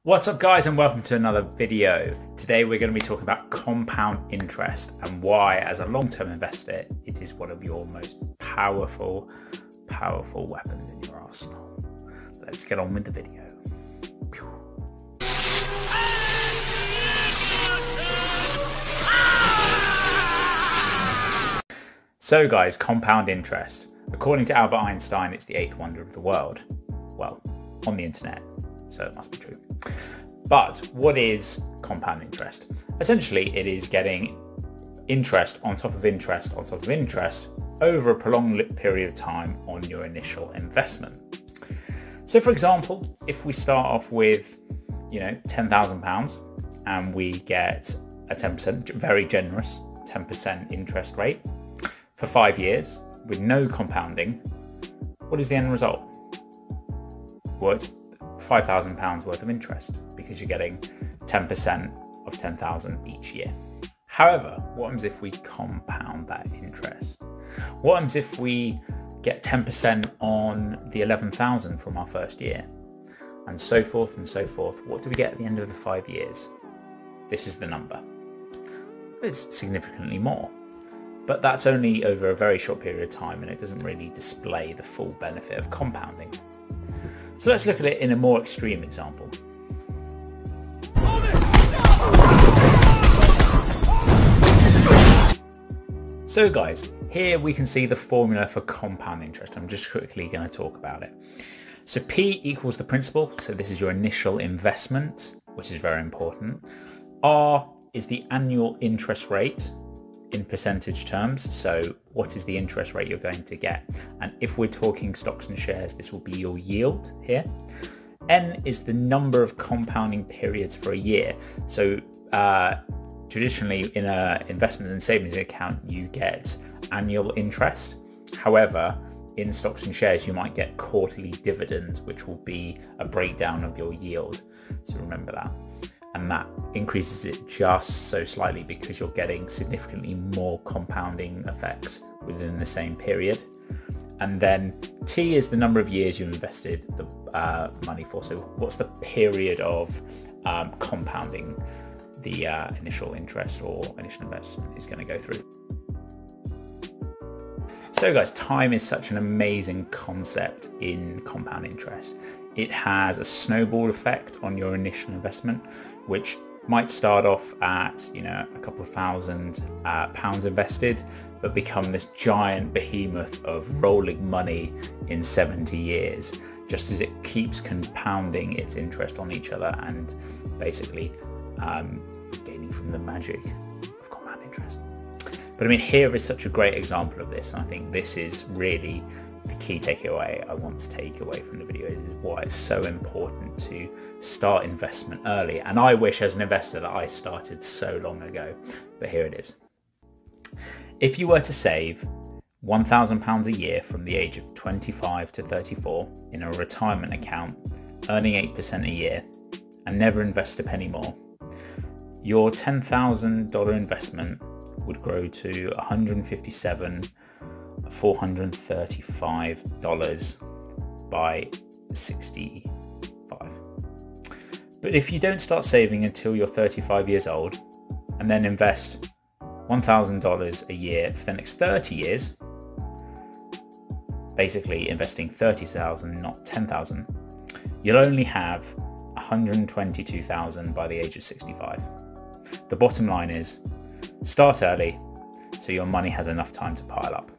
What's up guys, and welcome to another video. Today we're going to be talking about compound interest and why, as a long-term investor, it is one of your most powerful weapons in your arsenal. Let's get on with the video. So guys, compound interest. According to Albert Einstein, it's the eighth wonder of the world. Well, on the internet, so it must be true. But what is compound interest? Essentially, it is getting interest on top of interest on top of interest over a prolonged period of time on your initial investment. So for example, if we start off with, £10,000 and we get a 10%, very generous 10% interest rate for 5 years with no compounding, what is the end result? Well, it's £5,000 worth of interest because you're getting 10% of 10,000 each year. However, what happens if we compound that interest? What happens if we get 10% on the 11,000 from our first year? And so forth and so forth. What do we get at the end of the 5 years? This is the number. It's significantly more. But that's only over a very short period of time, and it doesn't really display the full benefit of compounding. So let's look at it in a more extreme example. So guys, here we can see the formula for compound interest. I'm just quickly going to talk about it. So P equals the principal, so this is your initial investment, which is very important. R is the annual interest rate in percentage terms, so what is the interest rate you're going to get? And if we're talking stocks and shares, this will be your yield here. N is the number of compounding periods for a year. So traditionally in an investment and savings account, you get annual interest. However, in stocks and shares, you might get quarterly dividends, which will be a breakdown of your yield. So remember that. And that increases it just so slightly because you're getting significantly more compounding effects within the same period. And then T is the number of years you invested the money for. So what's the period of compounding the initial interest or initial investment is going to go through. So guys, time is such an amazing concept in compound interest. It has a snowball effect on your initial investment, which might start off at a couple of £1,000 invested, but become this giant behemoth of rolling money in 70 years, just as it keeps compounding its interest on each other and basically gaining from the magic of compound interest. But I mean, here is such a great example of this, and I think this is really the key takeaway I want to take away from the video is why it's so important to start investment early. And I wish as an investor that I started so long ago, but here it is. If you were to save £1,000 a year from the age of 25 to 34 in a retirement account, earning 8% a year, and never invest a penny more, your $10,000 investment would grow to $157,435 by 65. But if you don't start saving until you're 35 years old and then invest $1,000 a year for the next 30 years, basically investing 30,000, not 10,000, you'll only have 122,000 by the age of 65. The bottom line is start early so your money has enough time to pile up.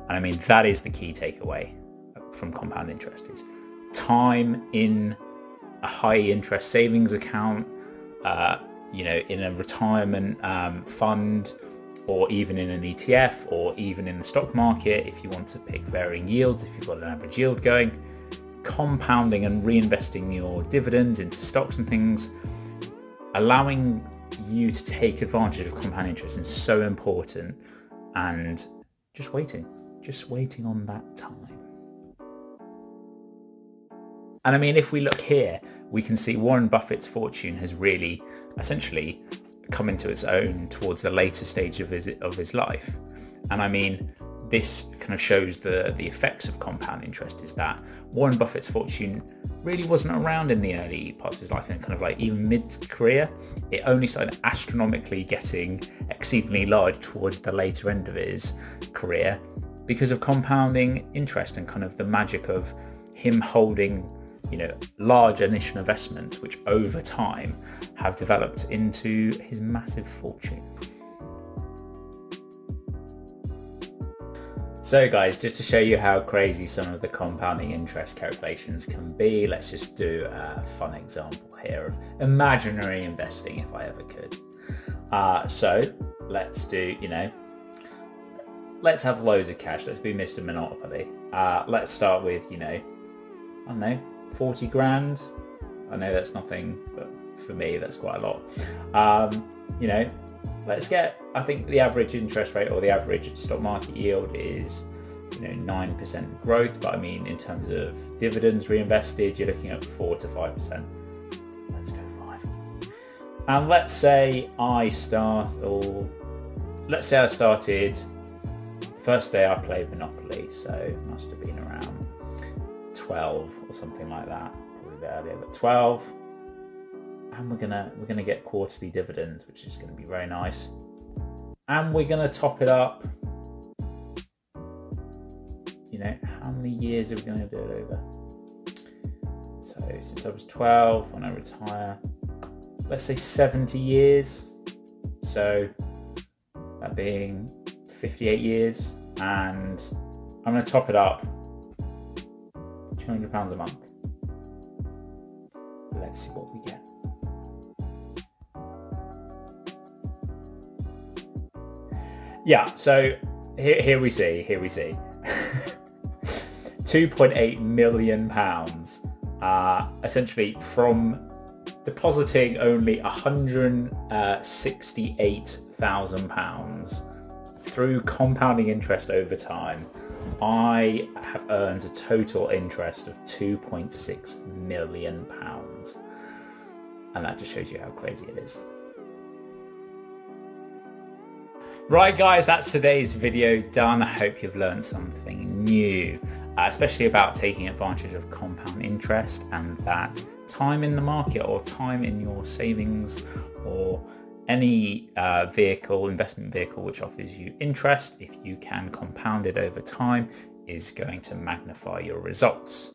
And I mean, that is the key takeaway from compound interest is time in a high interest savings account, in a retirement fund, or even in an ETF, or even in the stock market if you want to pick varying yields, if you've got an average yield going. Compounding and reinvesting your dividends into stocks and things, allowing you to take advantage of compound interest is so important, and just waiting on that time. And I mean, if we look here, we can see Warren Buffett's fortune has really essentially come into its own towards the later stage of his life. And I mean, this kind of shows the effects of compound interest is that Warren Buffett's fortune really wasn't around in the early parts of his life, and kind of like even mid-career. It only started astronomically getting exceedingly large towards the later end of his career because of compounding interest and kind of the magic of him holding, you know, large initial investments which over time have developed into his massive fortune. So guys, just to show you how crazy some of the compounding interest calculations can be, let's just do a fun example here of imaginary investing, if I ever could. So let's do, you know, let's have loads of cash. Let's be Mr. Monopoly. Let's start with, you know, I don't know, 40 grand. I know that's nothing, but for me, that's quite a lot. You know, let's get, I think the average interest rate or the average stock market yield is, you know, 9% growth. But I mean, in terms of dividends reinvested, you're looking at 4 to 5%. Let's go 5. And let's say I started, first day I played Monopoly, so it must have been around 12 or something like that, probably a bit earlier, but 12. And we're gonna get quarterly dividends, which is gonna be very nice. And we're gonna top it up. You know, how many years are we gonna do it over? So since I was 12, when I retire, let's say 70 years. So that being 58 years, and I'm gonna top it up £200 a month. Let's see what we get. Yeah, so here we see £2.8 million, essentially from depositing only £168,000 through compounding interest over time. I have earned a total interest of £2.6 million, and that just shows you how crazy it is. Right guys, that's today's video done. I hope you've learned something new, especially about taking advantage of compound interest, and that time in the market or time in your savings or any investment vehicle which offers you interest, if you can compound it over time, is going to magnify your results.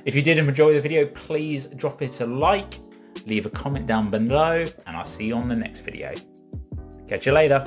If you did enjoy the video, please drop it a like, leave a comment down below, and I'll see you on the next video. Catch you later.